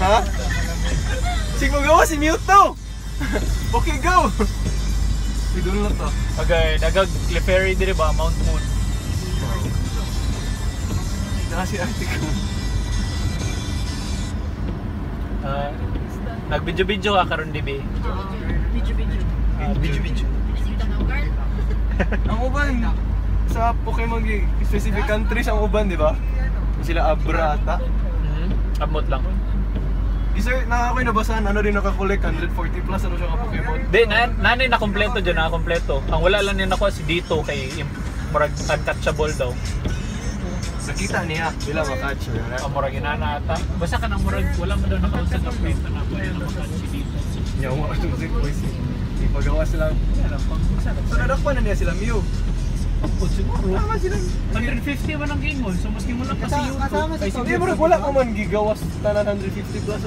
Ha? Sige mo gawa si Mewtwo! Okay, go! Idol na to. Okay, nagag Clefairy dire ba Mount Moon. Naka si Artico. Nag-video-video ka karon dibi. Video. Ang uban, sa Pokemon specific countries ang uban, di ba? Sila Abra ata. Abot lang. Sir, ako'y nabasahan, ano rin nakakolek, 140 plus ano siya ka Pokemon. Di, nanay na kompleto dyan, nakakompleto. Ang wala lang yun ako si Dito kay murag uncatchable daw. Nakita niya, bila makatch. Ang murag inana ata. Basta ka ng murag, wala mo daw nakausap na kwento na pwede na makatch si Dito. Yawa ito si Boys. Ipagawa sila. So nadakpan na niya sila Mew. Pagpod siguro. Tama sila. 150 man ang game mo, so maski mo lang kasi YouTube. Hindi, wala ka man gigawas na 150 plus.